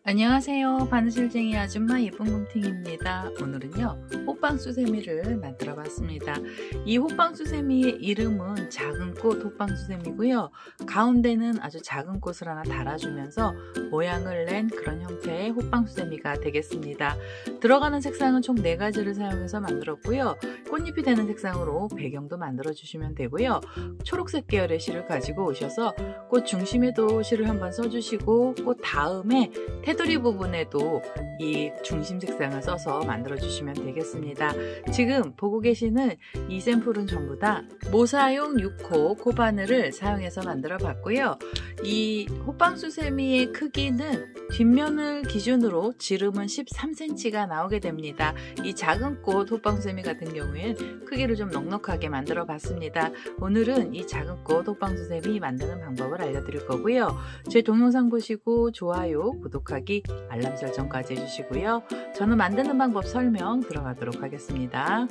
안녕하세요. 바느질쟁이 아줌마 예쁜 곰팅입니다. 오늘은요 호빵수세미를 만들어 봤습니다. 이 호빵수세미의 이름은 작은 꽃 호빵수세미고요, 가운데는 아주 작은 꽃을 하나 달아주면서 모양을 낸 그런 형태의 호빵수세미가 되겠습니다. 들어가는 색상은 총 4가지를 사용해서 만들었고요, 꽃잎이 되는 색상으로 배경도 만들어 주시면 되고요, 초록색 계열의 실을 가지고 오셔서 꽃 중심에도 실을 한번 써주시고 꽃 다음에 테두리 부분에도 이 중심 색상을 써서 만들어 주시면 되겠습니다. 지금 보고 계시는 이 샘플은 전부 다 모사용 6호 코바늘을 사용해서 만들어 봤고요. 이 호빵수세미의 크기는 뒷면을 기준으로 지름은 13cm가 나오게 됩니다. 이 작은 꽃 호빵수세미 같은 경우에는 크기를 좀 넉넉하게 만들어 봤습니다. 오늘은 이 작은 꽃 호빵수세미 만드는 방법을 알려드릴 거고요. 제 동영상 보시고 좋아요, 구독하기, 알람 설정까지 해주시고요. 저는 만드는 방법 설명 들어가도록 하겠습니다.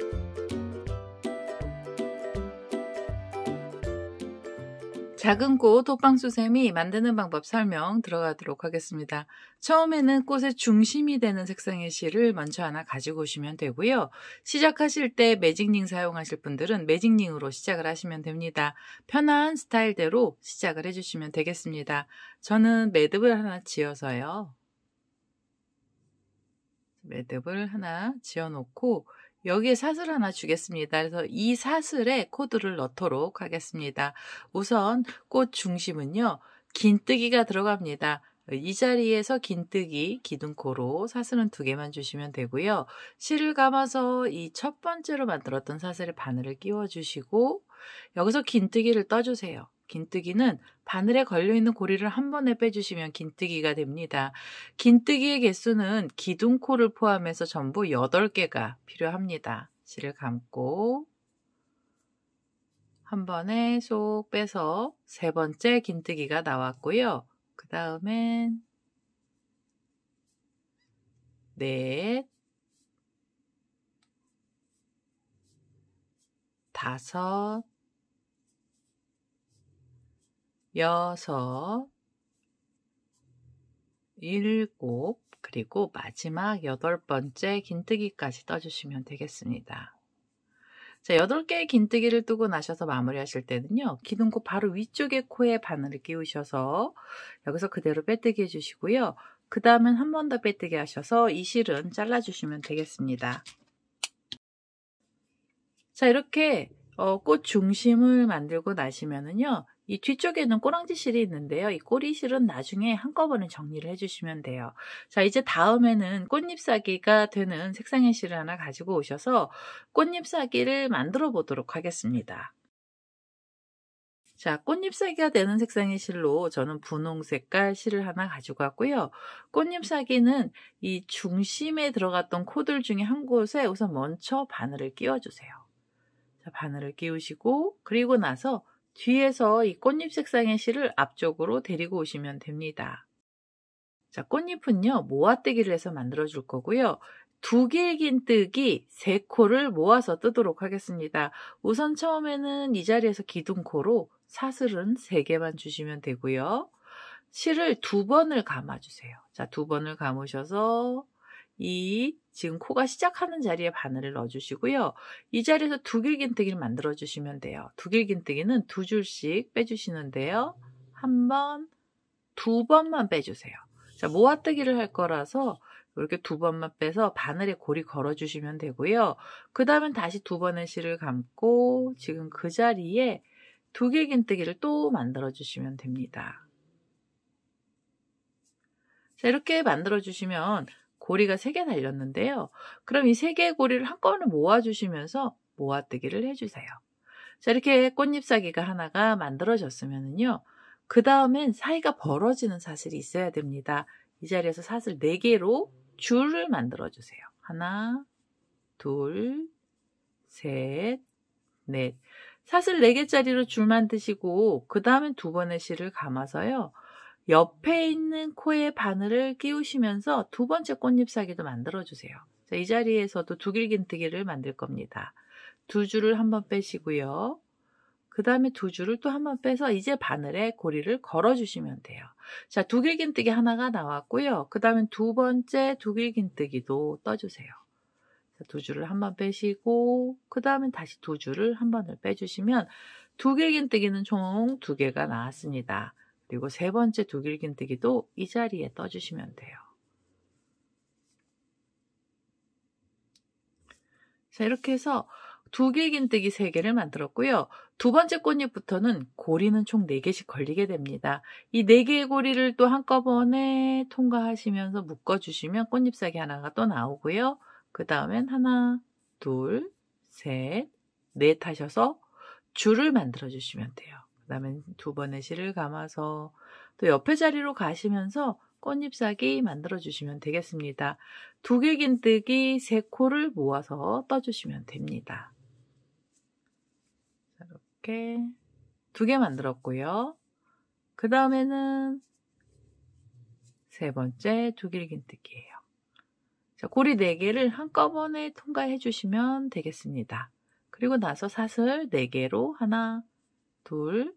작은 꽃 호빵수세미 만드는 방법 설명 들어가도록 하겠습니다. 처음에는 꽃의 중심이 되는 색상의 실을 먼저 하나 가지고 오시면 되고요. 시작하실 때 매직링 사용하실 분들은 매직링으로 시작을 하시면 됩니다. 편한 스타일대로 시작을 해주시면 되겠습니다. 저는 매듭을 하나 지어서요. 매듭을 하나 지어 놓고 여기에 사슬 하나 주겠습니다. 그래서 이 사슬에 코드를 넣도록 하겠습니다. 우선 꽃 중심은요, 긴뜨기가 들어갑니다. 이 자리에서 긴뜨기, 기둥코로 사슬은 2개만 주시면 되고요. 실을 감아서 이 첫 번째로 만들었던 사슬에 바늘을 끼워 주시고 여기서 긴뜨기를 떠주세요. 긴뜨기는 바늘에 걸려있는 고리를 한 번에 빼주시면 긴뜨기가 됩니다. 긴뜨기의 개수는 기둥코를 포함해서 전부 8개가 필요합니다. 실을 감고 한 번에 쏙 빼서 3번째 긴뜨기가 나왔고요. 그 다음엔 4, 5, 6, 7, 그리고 마지막 8번째 긴뜨기까지 떠주시면 되겠습니다. 자, 8개의 긴뜨기를 뜨고 나셔서 마무리 하실 때는요, 기둥코 바로 위쪽에 코에 바늘을 끼우셔서 여기서 그대로 빼뜨기 해주시고요. 그 다음엔 한 번 더 빼뜨기 하셔서 이 실은 잘라주시면 되겠습니다. 자, 이렇게 꽃 중심을 만들고 나시면은요, 이 뒤쪽에는 꼬랑지 실이 있는데요, 이 꼬리실은 나중에 한꺼번에 정리를 해주시면 돼요. 자, 이제 다음에는 꽃잎사기가 되는 색상의 실을 하나 가지고 오셔서 꽃잎사기를 만들어 보도록 하겠습니다. 자, 꽃잎사기가 되는 색상의 실로 저는 분홍 색깔 실을 하나 가지고 왔고요. 꽃잎사기는 이 중심에 들어갔던 코들 중에 한 곳에 우선 먼저 바늘을 끼워주세요. 자, 바늘을 끼우시고 그리고 나서 뒤에서 이 꽃잎 색상의 실을 앞쪽으로 데리고 오시면 됩니다. 자, 꽃잎은요, 모아뜨기를 해서 만들어 줄 거고요. 2개의 긴뜨기 3코를 모아서 뜨도록 하겠습니다. 우선 처음에는 이 자리에서 기둥코로 사슬은 3개만 주시면 되고요. 실을 2번을 감아주세요. 자, 2번을 감으셔서 이 지금 코가 시작하는 자리에 바늘을 넣어주시고요. 이 자리에서 2길 긴뜨기를 만들어 주시면 돼요. 2길 긴뜨기는 2줄씩 빼주시는데요. 1번, 2번만 빼주세요. 자, 모아뜨기를 할 거라서 이렇게 2번만 빼서 바늘에 고리 걸어 주시면 되고요. 그 다음엔 다시 2번의 실을 감고 지금 그 자리에 2길 긴뜨기를 또 만들어 주시면 됩니다. 자, 이렇게 만들어 주시면 고리가 3개 달렸는데요. 그럼 이 3개의 고리를 한꺼번에 모아주시면서 모아뜨기를 해주세요. 자, 이렇게 꽃잎사기가 하나가 만들어졌으면요, 그 다음엔 사이가 벌어지는 사슬이 있어야 됩니다. 이 자리에서 사슬 4개로 줄을 만들어주세요. 하나, 둘, 셋, 넷. 사슬 4개짜리로 줄 만드시고 그 다음엔 2번의 실을 감아서요, 옆에 있는 코에 바늘을 끼우시면서 2번째 꽃잎사기도 만들어주세요. 자, 이 자리에서도 2길 긴뜨기를 만들 겁니다. 2줄을 한번 빼시고요. 그 다음에 두 줄을 또 한 번 빼서 이제 바늘에 고리를 걸어주시면 돼요. 자, 두길긴뜨기 하나가 나왔고요. 그 다음에 두 번째 두길긴뜨기도 떠주세요. 자, 두 줄을 한 번 빼시고 그 다음에 다시 두 줄을 한 번을 빼주시면 두길긴뜨기는 총 2개가 나왔습니다. 그리고 세 번째 두길긴뜨기도 이 자리에 떠주시면 돼요. 자, 이렇게 해서 두길긴뜨기 3개를 만들었고요. 두 번째 꽃잎부터는 고리는 총 4개씩 걸리게 됩니다. 이 4개의 고리를 또 한꺼번에 통과하시면서 묶어주시면 꽃잎사기 하나가 또 나오고요. 그 다음엔 하나, 둘, 셋, 넷 하셔서 줄을 만들어 주시면 돼요. 그 다음에 두 번의 실을 감아서 또 옆에 자리로 가시면서 꽃잎사기 만들어 주시면 되겠습니다. 두길긴뜨기 3코를 모아서 떠주시면 됩니다. 이렇게 2개 만들었고요. 그 다음에는 세 번째 두길긴뜨기예요. 자, 고리 4개를 한꺼번에 통과해 주시면 되겠습니다. 그리고 나서 사슬 4개로 하나, 둘,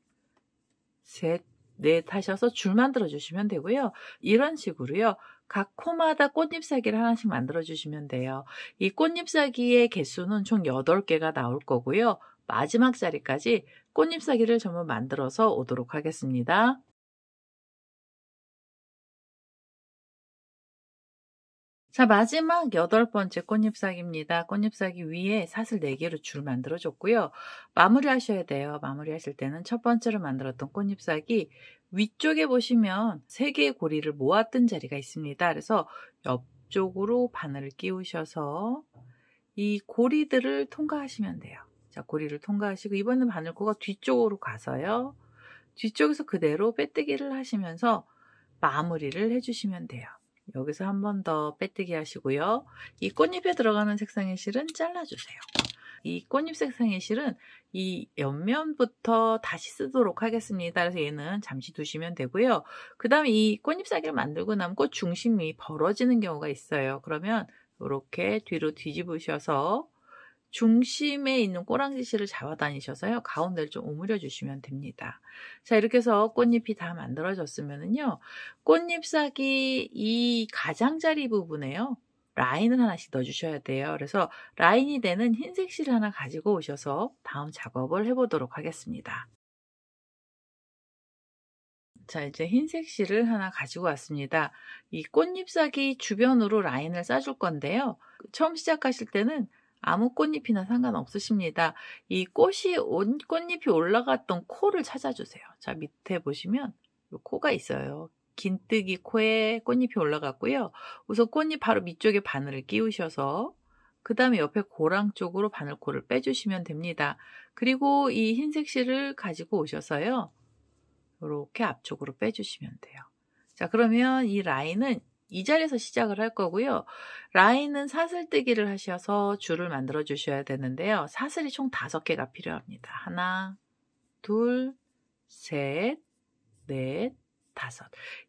셋, 넷 하셔서 줄 만들어 주시면 되고요. 이런 식으로요. 각 코마다 꽃잎사기를 하나씩 만들어 주시면 돼요. 이 꽃잎사기의 개수는 총 8개가 나올 거고요. 마지막 자리까지 꽃잎사기를 전부 만들어서 오도록 하겠습니다. 자, 마지막 8번째 꽃잎사기입니다. 꽃잎사기 위에 사슬 4개로 줄 만들어 줬고요. 마무리 하셔야 돼요. 마무리 하실 때는 첫 번째로 만들었던 꽃잎사기 위쪽에 보시면 3개의 고리를 모았던 자리가 있습니다. 그래서 옆쪽으로 바늘을 끼우셔서 이 고리들을 통과하시면 돼요. 자, 고리를 통과하시고 이번엔 바늘코가 뒤쪽으로 가서요. 뒤쪽에서 그대로 빼뜨기를 하시면서 마무리를 해주시면 돼요. 여기서 한 번 더 빼뜨기 하시고요. 이 꽃잎에 들어가는 색상의 실은 잘라주세요. 이 꽃잎 색상의 실은 이 옆면부터 다시 쓰도록 하겠습니다. 그래서 얘는 잠시 두시면 되고요. 그 다음에 이 꽃잎사기를 만들고 나면 꽃 중심이 벌어지는 경우가 있어요. 그러면 이렇게 뒤로 뒤집으셔서 중심에 있는 꼬랑지 실을 잡아다니셔서요. 가운데를 좀 오므려 주시면 됩니다. 자, 이렇게 해서 꽃잎이 다 만들어졌으면은요. 꽃잎사기 이 가장자리 부분에요. 라인을 하나씩 넣어주셔야 돼요. 그래서 라인이 되는 흰색 실을 하나 가지고 오셔서 다음 작업을 해보도록 하겠습니다. 자, 이제 흰색 실을 하나 가지고 왔습니다. 이 꽃잎사기 주변으로 라인을 싸줄 건데요. 처음 시작하실 때는 아무 꽃잎이나 상관없으십니다. 이 꽃잎이 올라갔던 코를 찾아주세요. 자, 밑에 보시면 이 코가 있어요. 긴뜨기 코에 꽃잎이 올라갔고요. 우선 꽃잎 바로 밑쪽에 바늘을 끼우셔서 그 다음에 옆에 고랑 쪽으로 바늘코를 빼주시면 됩니다. 그리고 이 흰색 실을 가지고 오셔서요. 이렇게 앞쪽으로 빼주시면 돼요. 자, 그러면 이 라인은 이 자리에서 시작을 할 거고요. 라인은 사슬뜨기를 하셔서 줄을 만들어 주셔야 되는데요. 사슬이 총 5개가 필요합니다. 하나, 둘, 셋, 넷, 5.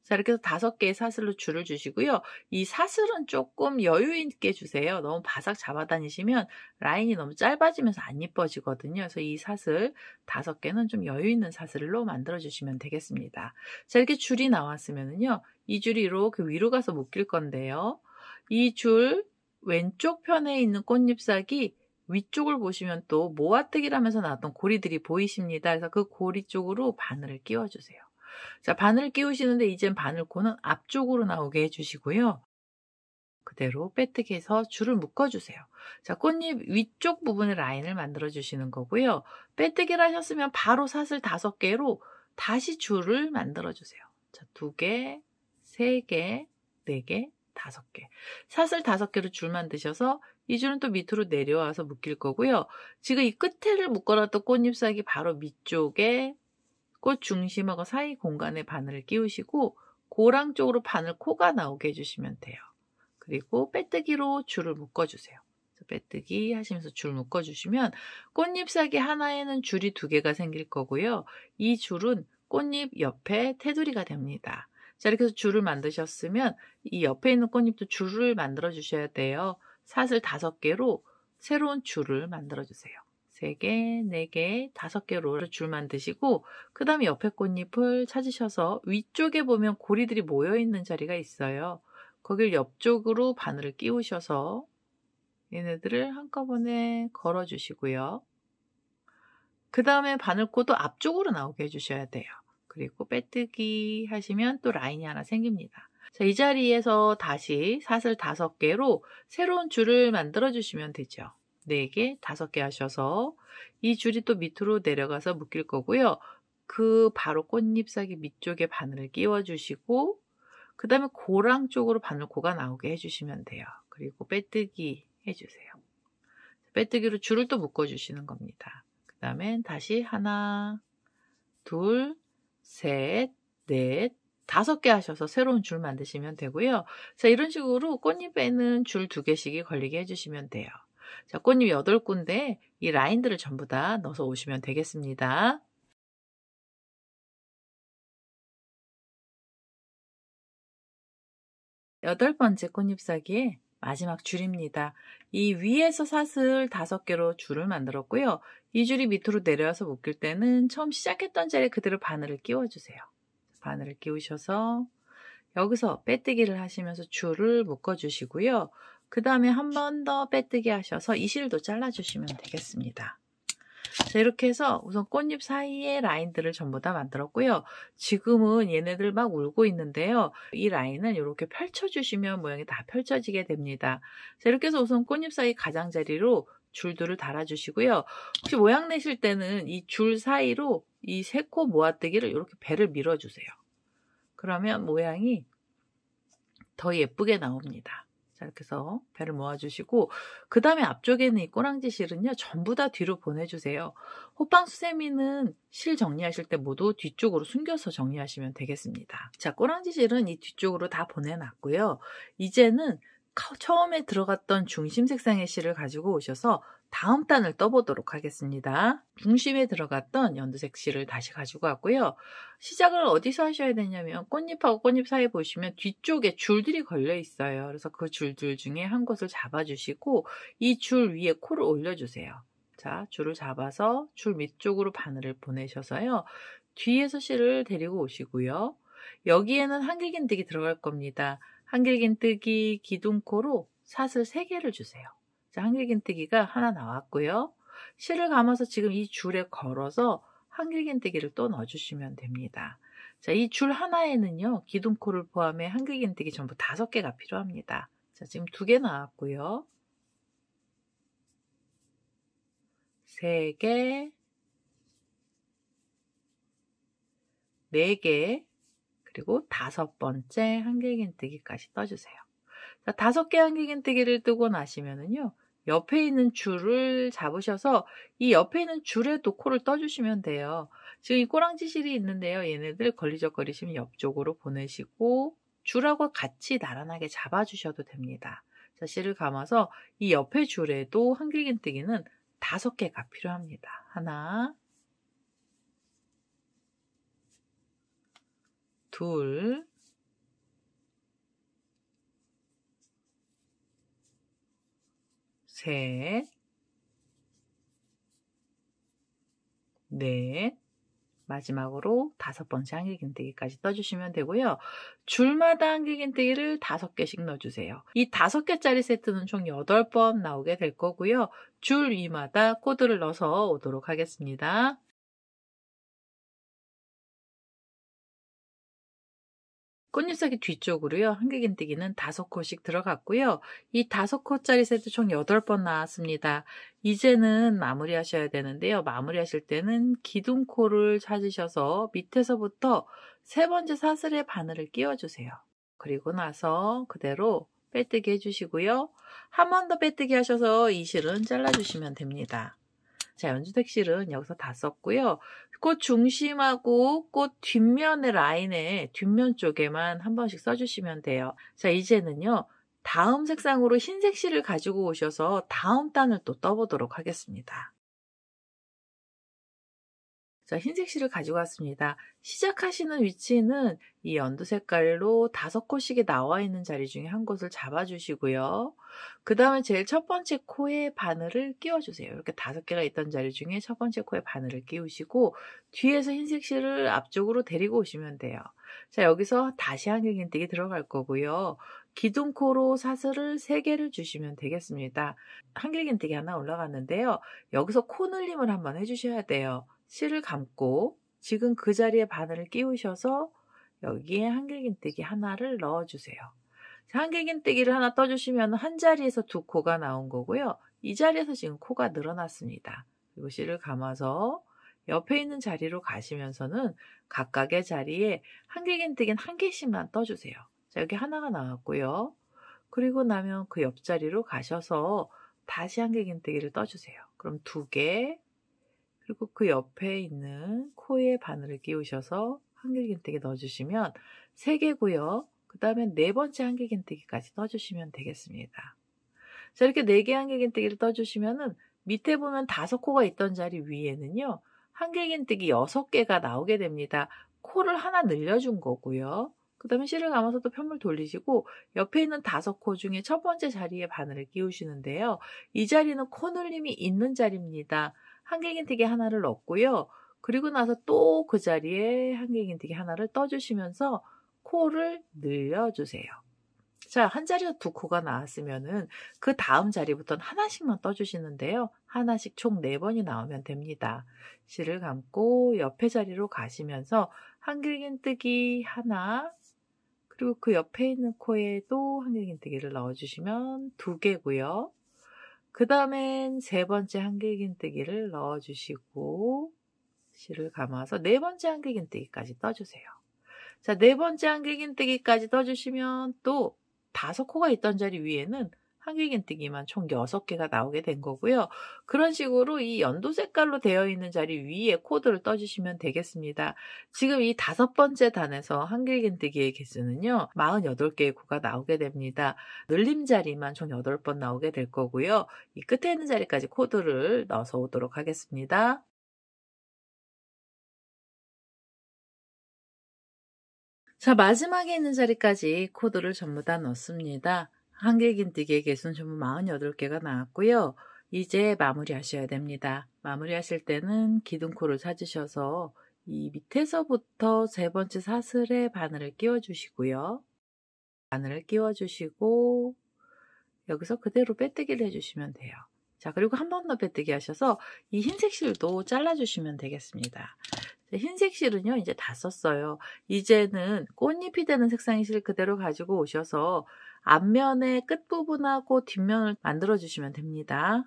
자, 이렇게 해서 5개의 사슬로 줄을 주시고요. 이 사슬은 조금 여유 있게 주세요. 너무 바삭 잡아다니시면 라인이 너무 짧아지면서 안 이뻐지거든요. 그래서 이 사슬 5개는 좀 여유 있는 사슬로 만들어 주시면 되겠습니다. 자, 이렇게 줄이 나왔으면은요. 이 줄이 이렇게 위로 가서 묶일 건데요. 이 줄 왼쪽 편에 있는 꽃잎사기 위쪽을 보시면 또 모아뜨기라면서 나왔던 고리들이 보이십니다. 그래서 그 고리 쪽으로 바늘을 끼워주세요. 자, 바늘 끼우시는데 이젠 바늘코는 앞쪽으로 나오게 해주시고요. 그대로 빼뜨기해서 줄을 묶어주세요. 자, 꽃잎 위쪽 부분에 라인을 만들어 주시는 거고요. 빼뜨기를 하셨으면 바로 사슬 5개로 다시 줄을 만들어 주세요. 자, 2개, 3개, 4개, 5개. 사슬 5개로 줄 만드셔서 이 줄은 또 밑으로 내려와서 묶일 거고요. 지금 이 끝에를 묶어놨던 꽃잎사기 바로 밑쪽에 꽃 중심하고 사이 공간에 바늘을 끼우시고 고랑 쪽으로 바늘 코가 나오게 해주시면 돼요. 그리고 빼뜨기로 줄을 묶어주세요. 빼뜨기 하시면서 줄 묶어주시면 꽃잎사기 하나에는 줄이 2개가 생길 거고요. 이 줄은 꽃잎 옆에 테두리가 됩니다. 자, 이렇게 해서 줄을 만드셨으면 이 옆에 있는 꽃잎도 줄을 만들어 주셔야 돼요. 사슬 5개로 새로운 줄을 만들어 주세요. 3개, 4개, 5개로 줄 만드시고 그 다음에 옆에 꽃잎을 찾으셔서 위쪽에 보면 고리들이 모여있는 자리가 있어요. 거길 옆쪽으로 바늘을 끼우셔서 얘네들을 한꺼번에 걸어주시고요. 그 다음에 바늘코도 앞쪽으로 나오게 해주셔야 돼요. 그리고 빼뜨기 하시면 또 라인이 하나 생깁니다. 자, 이 자리에서 다시 사슬 5개로 새로운 줄을 만들어 주시면 되죠. 4개, 5개 하셔서 이 줄이 또 밑으로 내려가서 묶일 거고요. 그 바로 꽃잎사기 밑쪽에 바늘을 끼워 주시고 그 다음에 고랑 쪽으로 바늘코가 나오게 해주시면 돼요. 그리고 빼뜨기 해주세요. 빼뜨기로 줄을 또 묶어 주시는 겁니다. 그 다음에 다시 하나, 둘, 셋, 넷, 5개 하셔서 새로운 줄 만드시면 되고요. 자, 이런 식으로 꽃잎에는 줄 2개씩이 걸리게 해주시면 돼요. 자, 꽃잎 8군데 이 라인들을 전부 다 넣어서 오시면 되겠습니다. 여덟 번째 꽃잎사기의 마지막 줄입니다. 이 위에서 사슬 5개로 줄을 만들었고요. 이 줄이 밑으로 내려와서 묶일 때는 처음 시작했던 자리에 그대로 바늘을 끼워주세요. 바늘을 끼우셔서 여기서 빼뜨기를 하시면서 줄을 묶어주시고요. 그 다음에 한 번 더 빼뜨기 하셔서 이 실도 잘라주시면 되겠습니다. 자, 이렇게 해서 우선 꽃잎 사이에 라인들을 전부 다 만들었고요. 지금은 얘네들 막 울고 있는데요. 이 라인을 이렇게 펼쳐주시면 모양이 다 펼쳐지게 됩니다. 자, 이렇게 해서 우선 꽃잎 사이 가장자리로 줄들을 달아주시고요. 혹시 모양 내실 때는 이 줄 사이로 이 3코 모아뜨기를 이렇게 배를 밀어주세요. 그러면 모양이 더 예쁘게 나옵니다. 자, 이렇게 해서 배를 모아주시고 그 다음에 앞쪽에 있는 이 꼬랑지 실은요 전부 다 뒤로 보내주세요. 호빵수세미는 실 정리하실 때 모두 뒤쪽으로 숨겨서 정리하시면 되겠습니다. 자, 꼬랑지 실은 이 뒤쪽으로 다 보내놨고요. 이제는 처음에 들어갔던 중심 색상의 실을 가지고 오셔서 다음 단을 떠보도록 하겠습니다. 중심에 들어갔던 연두색 실을 다시 가지고 왔고요. 시작을 어디서 하셔야 되냐면 꽃잎하고 꽃잎 사이에 보시면 뒤쪽에 줄들이 걸려 있어요. 그래서 그 줄들 중에 한 곳을 잡아주시고 이 줄 위에 코를 올려주세요. 자, 줄을 잡아서 줄 밑쪽으로 바늘을 보내셔서요. 뒤에서 실을 데리고 오시고요. 여기에는 한길긴뜨기 들어갈 겁니다. 한길긴뜨기 기둥코로 사슬 3개를 주세요. 자, 한길긴뜨기가 하나 나왔고요. 실을 감아서 지금 이 줄에 걸어서 한길긴뜨기를 또 넣어주시면 됩니다. 자, 이 줄 하나에는요, 기둥코를 포함해 한길긴뜨기 전부 5개가 필요합니다. 자, 지금 2개 나왔고요. 3개, 4개, 그리고 5번째 한길긴뜨기까지 떠주세요. 자, 5개 한길긴뜨기를 뜨고 나시면은요, 옆에 있는 줄을 잡으셔서 이 옆에 있는 줄에도 코를 떠주시면 돼요. 지금 이 꼬랑지 실이 있는데요. 얘네들 걸리적거리시면 옆쪽으로 보내시고 줄하고 같이 나란하게 잡아주셔도 됩니다. 자, 실을 감아서 이 옆에 줄에도 한길긴뜨기는 5개가 필요합니다. 하나, 둘, 셋, 넷, 마지막으로 5번째 한길긴뜨기까지 떠주시면 되고요. 줄마다 한길긴뜨기를 5개씩 넣어주세요. 이 5개짜리 세트는 총 8번 나오게 될 거고요. 줄 위마다 코드를 넣어서 오도록 하겠습니다. 꽃잎사기 뒤쪽으로요. 한길긴뜨기는 5코씩 들어갔고요. 이 5코짜리 세트 총 8번 나왔습니다. 이제는 마무리 하셔야 되는데요. 마무리 하실 때는 기둥코를 찾으셔서 밑에서부터 3번째 사슬에 바늘을 끼워주세요. 그리고 나서 그대로 빼뜨기 해주시고요. 한 번 더 빼뜨기 하셔서 이 실은 잘라주시면 됩니다. 자, 연두색 실은 여기서 다 썼고요. 꽃 중심하고 꽃 뒷면의 라인에 뒷면 쪽에만 한 번씩 써주시면 돼요. 자, 이제는요. 다음 색상으로 흰색 실을 가지고 오셔서 다음 단을 또 떠보도록 하겠습니다. 자, 흰색 실을 가지고 왔습니다. 시작하시는 위치는 이 연두 색깔로 5코씩이 나와 있는 자리 중에 한 곳을 잡아주시고요. 그 다음에 제일 첫 번째 코에 바늘을 끼워주세요. 이렇게 5개가 있던 자리 중에 첫 번째 코에 바늘을 끼우시고 뒤에서 흰색 실을 앞쪽으로 데리고 오시면 돼요. 자, 여기서 다시 한길긴뜨기 들어갈 거고요. 기둥코로 사슬을 3개를 주시면 되겠습니다. 한길긴뜨기 하나 올라갔는데요. 여기서 코늘림을 한번 해주셔야 돼요. 실을 감고 지금 그 자리에 바늘을 끼우셔서 여기에 한길긴뜨기 하나를 넣어주세요. 한길긴뜨기를 하나 떠주시면 한 자리에서 2코가 나온 거고요. 이 자리에서 지금 코가 늘어났습니다. 그리고 실을 감아서 옆에 있는 자리로 가시면서는 각각의 자리에 한길긴뜨기는 1개씩만 떠주세요. 자, 여기 하나가 나왔고요. 그리고 나면 그 옆자리로 가셔서 다시 한길긴뜨기를 떠주세요. 그럼 2개, 그리고 그 옆에 있는 코에 바늘을 끼우셔서 한길긴뜨기 넣어주시면 3개고요. 그 다음에 4번째 한길긴뜨기까지 떠주시면 되겠습니다. 자, 이렇게 4개 한길긴뜨기를 떠주시면은 밑에 보면 5코가 있던 자리 위에는요, 한길긴뜨기 6개가 나오게 됩니다. 코를 하나 늘려준 거고요. 그 다음에 실을 감아서 또 편물 돌리시고 옆에 있는 5코 중에 첫 번째 자리에 바늘을 끼우시는데요. 이 자리는 코늘림이 있는 자리입니다. 한길긴뜨기 하나를 넣고요. 그리고 나서 또 그 자리에 한길긴뜨기 하나를 떠주시면서 코를 늘려주세요. 자, 한 자리에서 2코가 나왔으면은 그 다음 자리부터는 하나씩만 떠주시는데요. 하나씩 총 4번이 나오면 됩니다. 실을 감고 옆에 자리로 가시면서 한길긴뜨기 하나, 그리고 그 옆에 있는 코에도 한길긴뜨기를 넣어주시면 2개고요. 그 다음엔 3번째 한길긴뜨기를 넣어주시고 실을 감아서 4번째 한길긴뜨기까지 떠주세요. 자, 4번째 한길긴뜨기까지 떠주시면 또 5코가 있던 자리 위에는 한길긴뜨기만 총 6개가 나오게 된 거고요. 그런 식으로 이 연두 색깔로 되어 있는 자리 위에 코드를 떠주시면 되겠습니다. 지금 이 5번째 단에서 한길긴뜨기의 개수는요, 48개의 코가 나오게 됩니다. 늘림 자리만 총 8번 나오게 될 거고요. 이 끝에 있는 자리까지 코드를 넣어서 오도록 하겠습니다. 자, 마지막에 있는 자리까지 코드를 전부 다 넣습니다. 한길긴뜨기의 개수는 전부 48개가 나왔고요. 이제 마무리 하셔야 됩니다. 마무리 하실 때는 기둥코를 찾으셔서 이 밑에서부터 3번째 사슬에 바늘을 끼워 주시고요. 바늘을 끼워 주시고 여기서 그대로 빼뜨기를 해주시면 돼요. 자, 그리고 한 번 더 빼뜨기 하셔서 이 흰색 실도 잘라주시면 되겠습니다. 흰색 실은요, 이제 다 썼어요. 이제는 꽃잎이 되는 색상의 실을 그대로 가지고 오셔서 앞면의 끝부분하고 뒷면을 만들어 주시면 됩니다.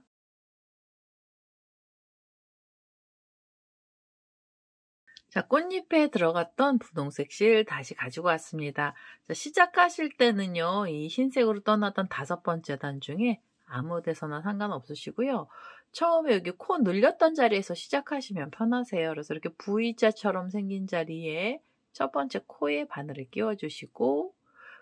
자, 꽃잎에 들어갔던 분홍색 실 다시 가지고 왔습니다. 자, 시작하실 때는요, 이 흰색으로 떠났던 5번째 단 중에 아무 데서나 상관없으시고요. 처음에 여기 코 늘렸던 자리에서 시작하시면 편하세요. 그래서 이렇게 V자처럼 생긴 자리에 첫 번째 코에 바늘을 끼워주시고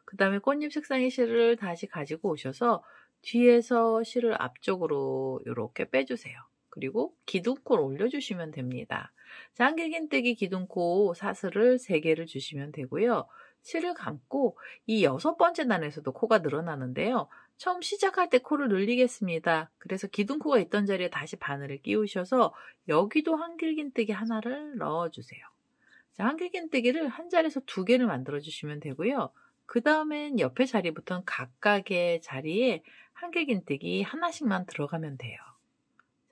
그 다음에 꽃잎 색상의 실을 다시 가지고 오셔서 뒤에서 실을 앞쪽으로 이렇게 빼주세요. 그리고 기둥코를 올려주시면 됩니다. 자, 한길긴뜨기 기둥코 사슬을 3개를 주시면 되고요. 실을 감고 이 6번째 단에서도 코가 늘어나는데요. 처음 시작할 때 코를 늘리겠습니다. 그래서 기둥코가 있던 자리에 다시 바늘을 끼우셔서 여기도 한길긴뜨기 하나를 넣어주세요. 자, 한길긴뜨기를 한 자리에서 2개를 만들어 주시면 되고요. 그 다음엔 옆에 자리부터는 각각의 자리에 한길긴뜨기 하나씩만 들어가면 돼요.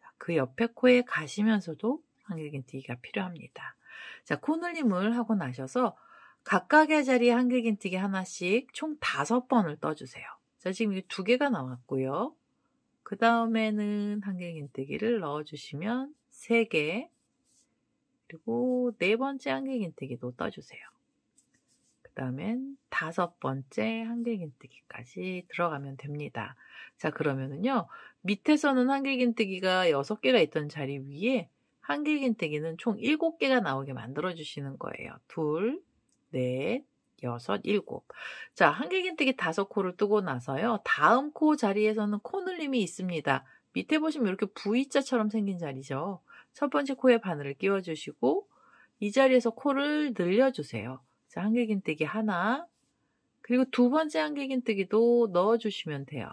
자, 그 옆에 코에 가시면서도 한길긴뜨기가 필요합니다. 자, 코늘림을 하고 나셔서 각각의 자리에 한길긴뜨기 하나씩 총 5번을 떠주세요. 자, 지금 이 2개가 나왔고요. 그 다음에는 한길긴뜨기를 넣어주시면 3개, 그리고 4번째 한길긴뜨기도 떠주세요. 그 다음엔 5번째 한길긴뜨기까지 들어가면 됩니다. 자, 그러면은요, 밑에서는 한길긴뜨기가 6개가 있던 자리 위에 한길긴뜨기는 총 7개가 나오게 만들어 주시는 거예요. 2, 4, 6, 7. 자, 한길긴뜨기 5코를 뜨고 나서요. 다음 코 자리에서는 코늘림이 있습니다. 밑에 보시면 이렇게 V자처럼 생긴 자리죠. 첫 번째 코에 바늘을 끼워주시고 이 자리에서 코를 늘려주세요. 자, 한길긴뜨기 하나, 그리고 두 번째 한길긴뜨기도 넣어주시면 돼요.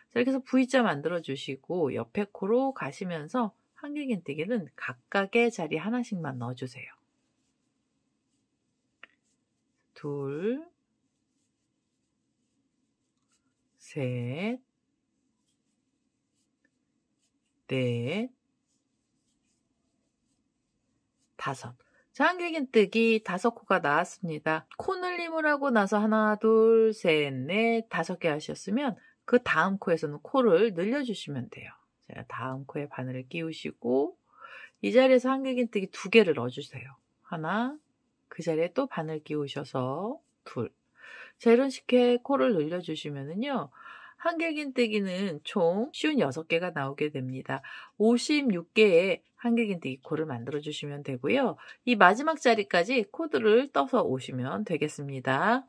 자, 이렇게 해서 V자 만들어주시고 옆에 코로 가시면서 한길긴뜨기는 각각의 자리 하나씩만 넣어주세요. 둘, 셋, 넷, 다섯. 자, 한길긴뜨기 5코가 나왔습니다. 코 늘림을 하고 나서 하나, 둘, 셋, 넷, 5개 하셨으면 그 다음 코에서는 코를 늘려주시면 돼요. 자, 다음 코에 바늘을 끼우시고 이 자리에서 한길긴뜨기 2개를 넣어주세요. 하나, 그 자리에 또 바늘 끼우셔서 둘. 자, 이런 식의 코를 늘려주시면은요, 한길긴뜨기는 총 쉬운 6개가 나오게 됩니다. 56개의 한길긴뜨기 코를 만들어 주시면 되고요. 이 마지막 자리까지 코드를 떠서 오시면 되겠습니다.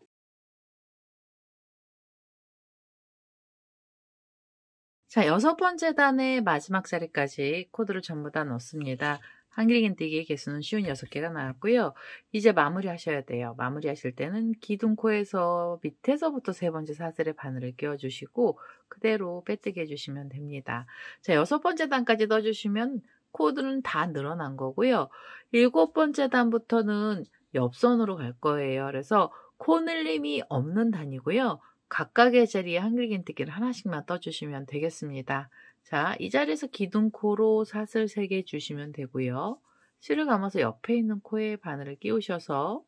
자, 6번째 단의 마지막 자리까지 코드를 전부 다 넣습니다. 한길긴뜨기의 개수는 쉬운 6개가 나왔고요. 이제 마무리 하셔야 돼요. 마무리 하실 때는 기둥코에서 밑에서부터 3번째 사슬에 바늘을 끼워주시고 그대로 빼뜨기 해주시면 됩니다. 자, 6번째 단까지 넣어주시면 코드는 다 늘어난 거고요. 7번째 단부터는 옆선으로 갈 거예요. 그래서 코 늘림이 없는 단이고요. 각각의 자리에 한길긴뜨기를 하나씩만 떠주시면 되겠습니다. 자, 이 자리에서 기둥코로 사슬 3개 주시면 되고요. 실을 감아서 옆에 있는 코에 바늘을 끼우셔서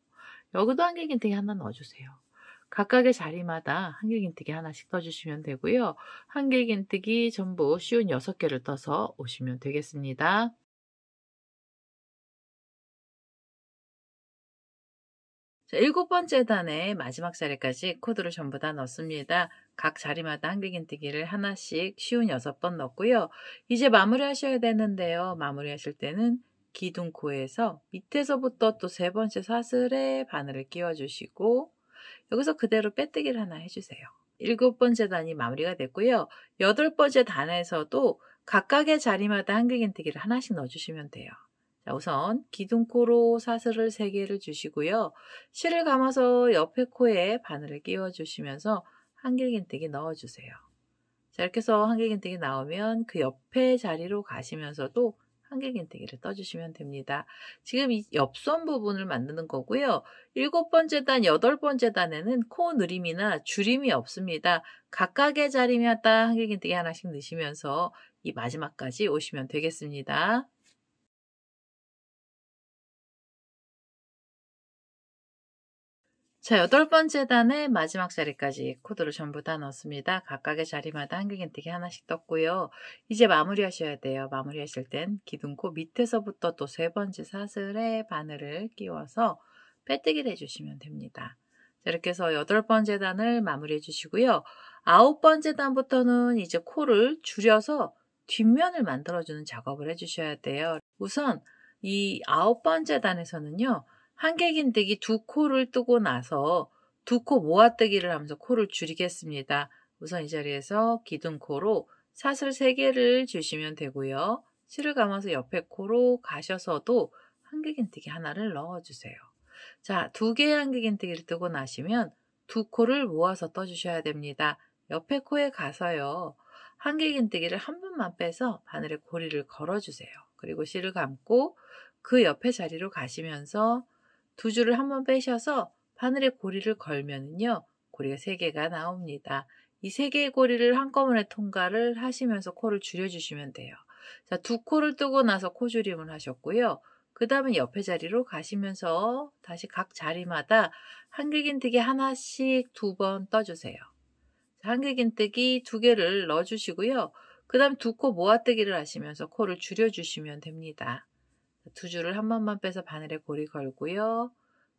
여기도 한길긴뜨기 하나 넣어주세요. 각각의 자리마다 한길긴뜨기 하나씩 떠주시면 되고요. 한길긴뜨기 전부 쉬운 6개를 떠서 오시면 되겠습니다. 자, 7번째 단의 마지막 자리까지 코드를 전부 다 넣습니다. 각 자리마다 한길긴뜨기를 하나씩 쉬운 6번 넣고요. 이제 마무리 하셔야 되는데요. 마무리 하실 때는 기둥코에서 밑에서부터 또 3번째 사슬에 바늘을 끼워주시고 여기서 그대로 빼뜨기를 하나 해주세요. 7번째 단이 마무리가 됐고요. 8번째 단에서도 각각의 자리마다 한길긴뜨기를 하나씩 넣어주시면 돼요. 자, 우선 기둥코로 사슬을 3개를 주시고요. 실을 감아서 옆에 코에 바늘을 끼워주시면서 한길긴뜨기 넣어주세요. 자, 이렇게 해서 한길긴뜨기 나오면 그 옆에 자리로 가시면서도 한길긴뜨기를 떠주시면 됩니다. 지금 이 옆선 부분을 만드는 거고요. 7번째 단, 8번째 단에는 코 늘림이나 줄임이 없습니다. 각각의 자리마다 한길긴뜨기 하나씩 넣으시면서 이 마지막까지 오시면 되겠습니다. 자, 8번째 단의 마지막 자리까지 코드를 전부 다 넣었습니다. 각각의 자리마다 한길긴뜨기 하나씩 떴고요. 이제 마무리 하셔야 돼요. 마무리 하실 땐 기둥코 밑에서부터 또 3번째 사슬에 바늘을 끼워서 빼뜨기를 해주시면 됩니다. 자, 이렇게 해서 8번째 단을 마무리 해주시고요. 9번째 단부터는 이제 코를 줄여서 뒷면을 만들어주는 작업을 해주셔야 돼요. 우선 이 9번째 단에서는요. 한길긴뜨기 2코를 뜨고 나서 2코 모아뜨기를 하면서 코를 줄이겠습니다. 우선 이 자리에서 기둥코로 사슬 3개를 주시면 되고요. 실을 감아서 옆에 코로 가셔서도 한길긴뜨기 하나를 넣어주세요. 자, 2개의 한길긴뜨기를 뜨고 나시면 2코를 모아서 떠주셔야 됩니다. 옆에 코에 가서요. 한길긴뜨기를 한 번만 빼서 바늘에 고리를 걸어주세요. 그리고 실을 감고 그 옆에 자리로 가시면서 2줄을 한번 빼셔서 바늘에 고리를 걸면은요, 고리가 3개가 나옵니다. 이 3개의 고리를 한꺼번에 통과를 하시면서 코를 줄여주시면 돼요. 자, 2코를 뜨고 나서 코줄임을 하셨고요. 그 다음에 옆에 자리로 가시면서 다시 각 자리마다 한길긴뜨기 하나씩 2번 떠주세요. 한길긴뜨기 2개를 넣어주시고요. 그 다음 2코 모아뜨기를 하시면서 코를 줄여주시면 됩니다. 2줄을 한 번만 빼서 바늘에 고리 걸고요.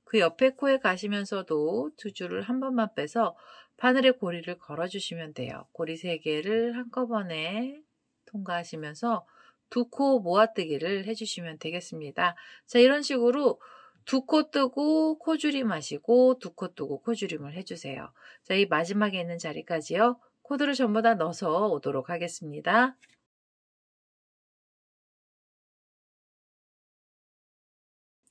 그 옆에 코에 가시면서도 2줄을 한 번만 빼서 바늘에 고리를 걸어주시면 돼요. 고리 3개를 한꺼번에 통과하시면서 2코 모아뜨기를 해주시면 되겠습니다. 자, 이런 식으로 2코 뜨고 코줄임 하시고 2코 뜨고 코줄임을 해주세요. 자, 이 마지막에 있는 자리까지요. 코드를 전부 다 넣어서 오도록 하겠습니다.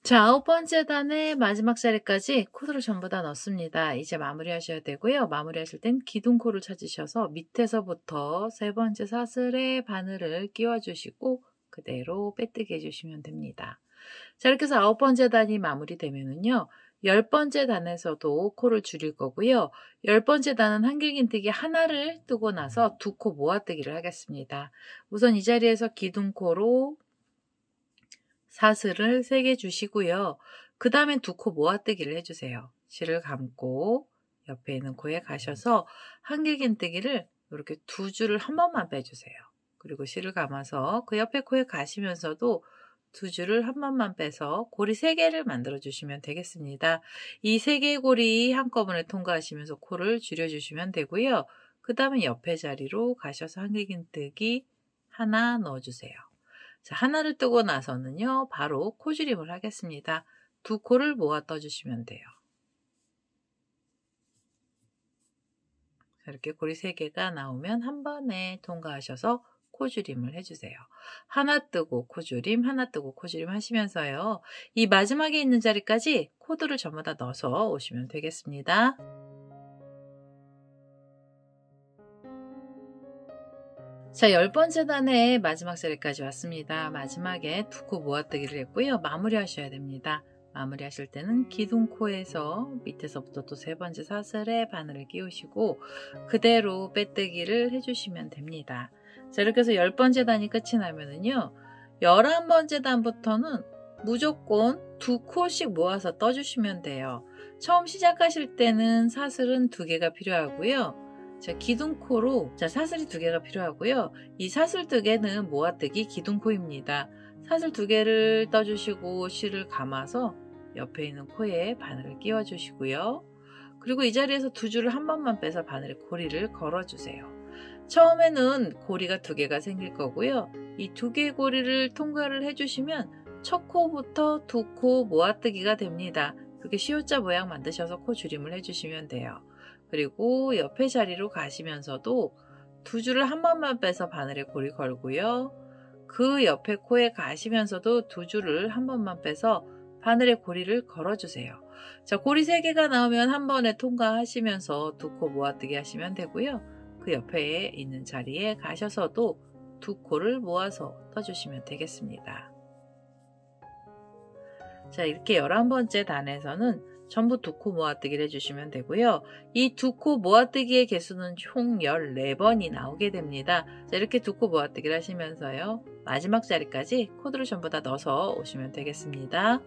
자, 9번째 단의 마지막 자리까지 코드를 전부 다 넣습니다. 이제 마무리하셔야 되고요. 마무리하실 땐 기둥코를 찾으셔서 밑에서부터 세 번째 사슬에 바늘을 끼워주시고 그대로 빼뜨기 해주시면 됩니다. 자, 이렇게 해서 9번째 단이 마무리되면은요. 10번째 단에서도 코를 줄일 거고요. 10번째 단은 한길긴뜨기 하나를 뜨고 나서 두 코 모아뜨기를 하겠습니다. 우선 이 자리에서 기둥코로 사슬을 3개 주시고요. 그 다음엔 두 코 모아뜨기를 해주세요. 실을 감고 옆에 있는 코에 가셔서 한길긴뜨기를 이렇게 두 줄을 한 번만 빼주세요. 그리고 실을 감아서 그 옆에 코에 가시면서도 두 줄을 한 번만 빼서 고리 3개를 만들어 주시면 되겠습니다. 이 3개의 고리 한꺼번에 통과하시면서 코를 줄여주시면 되고요. 그 다음에 옆에 자리로 가셔서 한길긴뜨기 하나 넣어주세요. 자, 하나를 뜨고 나서는요, 바로 코줄임을 하겠습니다. 두 코를 모아 떠주시면 돼요. 이렇게 고리 3개가 나오면 한 번에 통과하셔서 코줄임을 해주세요. 하나 뜨고 코줄임, 하나 뜨고 코줄임 하시면서요. 이 마지막에 있는 자리까지 코드를 전부 다 넣어서 오시면 되겠습니다. 자, 10번째 단의 마지막 자리까지 왔습니다. 마지막에 두 코 모아뜨기를 했고요. 마무리하셔야 됩니다. 마무리하실 때는 기둥코에서 밑에서부터 또 세 번째 사슬에 바늘을 끼우시고 그대로 빼뜨기를 해주시면 됩니다. 자, 이렇게 해서 10번째 단이 끝이 나면은요. 11번째 단부터는 무조건 두 코씩 모아서 떠주시면 돼요. 처음 시작하실 때는 사슬은 2개가 필요하고요. 자, 기둥코로 사슬이 2개가 필요하고요. 이 사슬 2개는 모아뜨기 기둥코입니다. 사슬 2개를 떠주시고 실을 감아서 옆에 있는 코에 바늘을 끼워주시고요. 그리고 이 자리에서 두 줄을 한 번만 빼서 바늘에 고리를 걸어주세요. 처음에는 고리가 2개가 생길 거고요. 이 2개의 고리를 통과를 해주시면 첫 코부터 두 코 모아뜨기가 됩니다. 그렇게 시옷자 모양 만드셔서 코 줄임을 해주시면 돼요. 그리고 옆에 자리로 가시면서도 두 줄을 한 번만 빼서 바늘에 고리 걸고요. 그 옆에 코에 가시면서도 두 줄을 한 번만 빼서 바늘에 고리를 걸어주세요. 자, 고리 3개가 나오면 한 번에 통과하시면서 두 코 모아뜨기 하시면 되고요. 그 옆에 있는 자리에 가셔서도 두 코를 모아서 떠주시면 되겠습니다. 자, 이렇게 11번째 단에서는 전부 두 코 모아뜨기를 해주시면 되고요. 이 두 코 모아뜨기의 개수는 총 14번이 나오게 됩니다. 자, 이렇게 두 코 모아뜨기를 하시면서요. 마지막 자리까지 코드를 전부 다 넣어서 오시면 되겠습니다.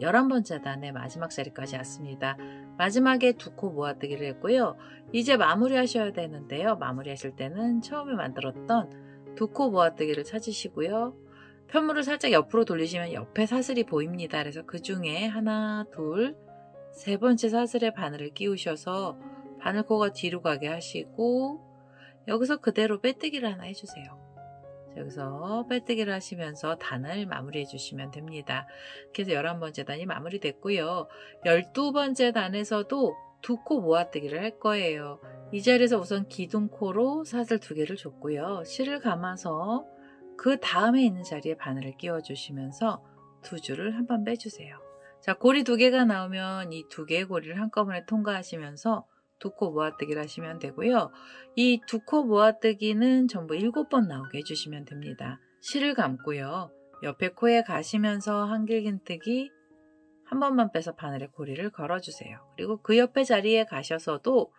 11번째 단의 마지막 자리까지 왔습니다. 마지막에 두 코 모아뜨기를 했고요. 이제 마무리하셔야 되는데요. 마무리하실 때는 처음에 만들었던 두 코 모아뜨기를 찾으시고요. 편물을 살짝 옆으로 돌리시면 옆에 사슬이 보입니다. 그래서 그 중에 하나, 둘, 세 번째 사슬에 바늘을 끼우셔서 바늘코가 뒤로 가게 하시고 여기서 그대로 빼뜨기를 하나 해주세요. 여기서 빼뜨기를 하시면서 단을 마무리해 주시면 됩니다. 그래서 11번째 단이 마무리됐고요. 12번째 단에서도 두 코 모아뜨기를 할 거예요. 이 자리에서 우선 기둥코로 사슬 2개를 줬고요. 실을 감아서 그 다음에 있는 자리에 바늘을 끼워 주시면서 두 줄을 한 번 빼주세요. 자, 고리 2개가 나오면 이 2개의 고리를 한꺼번에 통과하시면서 두 코 모아뜨기를 하시면 되고요. 이 두 코 모아뜨기는 전부 7번 나오게 해주시면 됩니다. 실을 감고요. 옆에 코에 가시면서 한길긴뜨기 한 번만 빼서 바늘에 고리를 걸어주세요. 그리고 그 옆에 자리에 가셔서도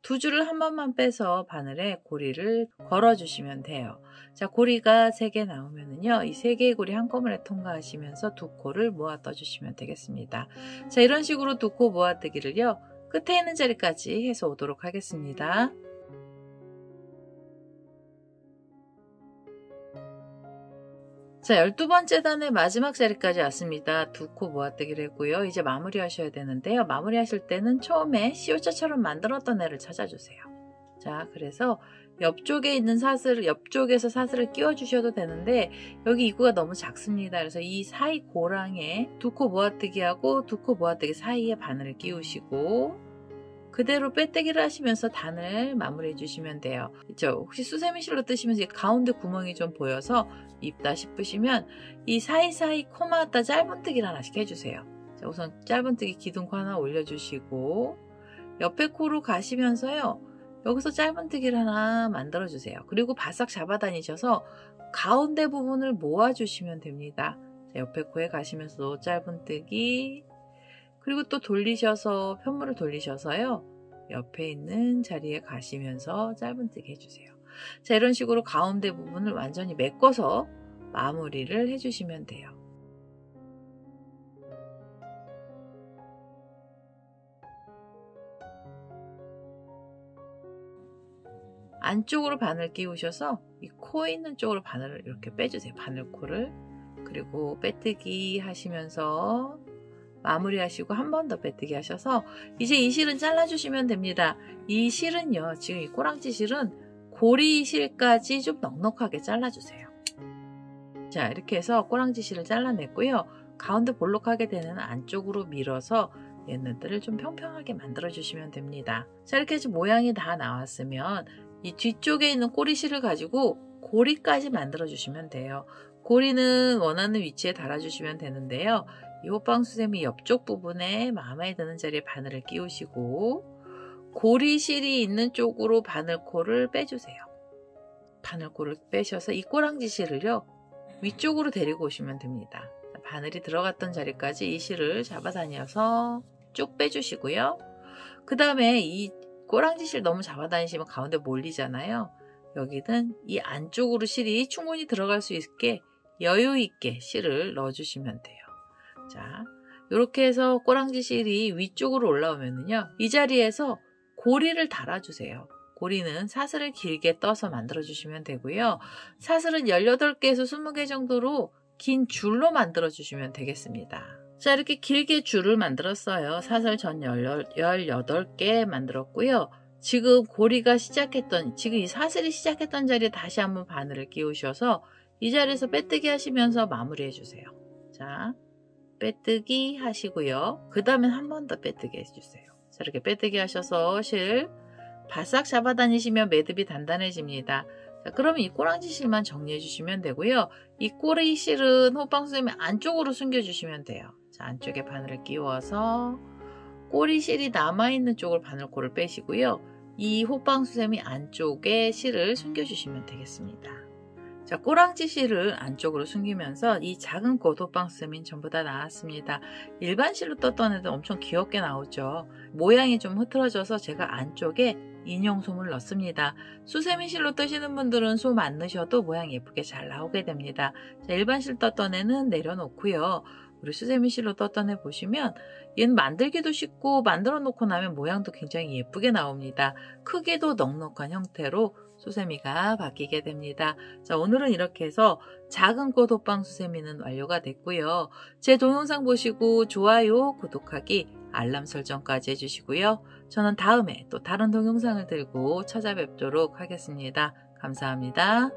두 줄을 한 번만 빼서 바늘에 고리를 걸어주시면 돼요. 자, 고리가 3개 나오면은요, 이 3개의 고리 한꺼번에 통과하시면서 두 코를 모아 떠주시면 되겠습니다. 자, 이런 식으로 두 코 모아뜨기를요, 끝에 있는 자리까지 해서 오도록 하겠습니다. 자, 12번째 단의 마지막 자리까지 왔습니다. 두 코 모아뜨기를 했고요. 이제 마무리 하셔야 되는데요. 마무리 하실 때는 처음에 시옷자처럼 만들었던 애를 찾아주세요. 자, 그래서 옆쪽에 있는 옆쪽에서 사슬을 끼워 주셔도 되는데 여기 입구가 너무 작습니다. 그래서 이 사이 고랑에 두 코 모아뜨기하고 두 코 모아뜨기 사이에 바늘을 끼우시고 그대로 빼뜨기를 하시면서 단을 마무리해 주시면 돼요. 혹시 수세미실로 뜨시면서 가운데 구멍이 좀 보여서 입다 싶으시면 이 사이사이 코마다 짧은뜨기를 하나씩 해주세요. 자, 우선 짧은뜨기 기둥코 하나 올려주시고 옆에 코로 가시면서요. 여기서 짧은뜨기를 하나 만들어주세요. 그리고 바싹 잡아다니셔서 가운데 부분을 모아주시면 됩니다. 자, 옆에 코에 가시면서도 짧은뜨기, 그리고 또 돌리셔서 편물을 돌리셔서요. 옆에 있는 자리에 가시면서 짧은뜨기 해주세요. 자, 이런 식으로 가운데 부분을 완전히 메꿔서 마무리를 해주시면 돼요. 안쪽으로 바늘 끼우셔서 이 코 있는 쪽으로 바늘을 이렇게 빼주세요. 바늘코를. 그리고 빼뜨기 하시면서 마무리 하시고 한 번 더 빼뜨기 하셔서 이제 이 실은 잘라주시면 됩니다. 이 실은요, 지금 이 꼬랑지 실은 고리 실까지 좀 넉넉하게 잘라주세요. 자, 이렇게 해서 꼬랑지 실을 잘라냈고요. 가운데 볼록하게 되는 안쪽으로 밀어서 얘네들을 좀 평평하게 만들어 주시면 됩니다. 자, 이렇게 해서 모양이 다 나왔으면 이 뒤쪽에 있는 꼬리실을 가지고 고리까지 만들어 주시면 돼요. 고리는 원하는 위치에 달아주시면 되는데요. 이 호빵수세미 옆쪽 부분에 마음에 드는 자리에 바늘을 끼우시고 고리실이 있는 쪽으로 바늘코를 빼주세요. 바늘코를 빼셔서 이 꼬랑지 실을요, 위쪽으로 데리고 오시면 됩니다. 바늘이 들어갔던 자리까지 이 실을 잡아다녀서 쭉 빼주시고요. 그 다음에 이 꼬랑지 실 너무 잡아다니시면 가운데 몰리잖아요. 여기는 이 안쪽으로 실이 충분히 들어갈 수 있게 여유 있게 실을 넣어주시면 돼요. 자, 이렇게 해서 꼬랑지 실이 위쪽으로 올라오면요, 이 자리에서 고리를 달아주세요. 고리는 사슬을 길게 떠서 만들어주시면 되고요. 사슬은 18개에서 20개 정도로 긴 줄로 만들어주시면 되겠습니다. 자, 이렇게 길게 줄을 만들었어요. 사슬 전 18개 만들었고요. 지금 고리가 지금 이 사슬이 시작했던 자리에 다시 한번 바늘을 끼우셔서 이 자리에서 빼뜨기 하시면서 마무리해 주세요. 자, 빼뜨기 하시고요. 그 다음에 한 번 더 빼뜨기 해주세요. 자, 이렇게 빼뜨기 하셔서 실 바싹 잡아다니시면 매듭이 단단해집니다. 자, 그러면 이 꼬랑지 실만 정리해 주시면 되고요. 이 꼬리 실은 호빵수세미 안쪽으로 숨겨주시면 돼요. 자, 안쪽에 바늘을 끼워서 꼬리 실이 남아있는 쪽으로 바늘코를 빼시고요. 이 호빵수세미 안쪽에 실을 숨겨주시면 되겠습니다. 자, 꼬랑지 실을 안쪽으로 숨기면서 이 작은 꽃 호빵수세미는 전부 다 나왔습니다. 일반 실로 떴던 애들 엄청 귀엽게 나오죠. 모양이 좀 흐트러져서 제가 안쪽에 인형솜을 넣습니다. 수세미 실로 뜨시는 분들은 솜 안 넣으셔도 모양 예쁘게 잘 나오게 됩니다. 자, 일반 실 떴던 애는 내려놓고요. 우리 수세미 실로 떴던 애 보시면 얘는 만들기도 쉽고 만들어 놓고 나면 모양도 굉장히 예쁘게 나옵니다. 크기도 넉넉한 형태로 수세미가 바뀌게 됩니다. 자, 오늘은 이렇게 해서 작은 꽃 호빵 수세미는 완료가 됐고요. 제 동영상 보시고 좋아요, 구독하기, 알람 설정까지 해주시고요. 저는 다음에 또 다른 동영상을 들고 찾아뵙도록 하겠습니다. 감사합니다.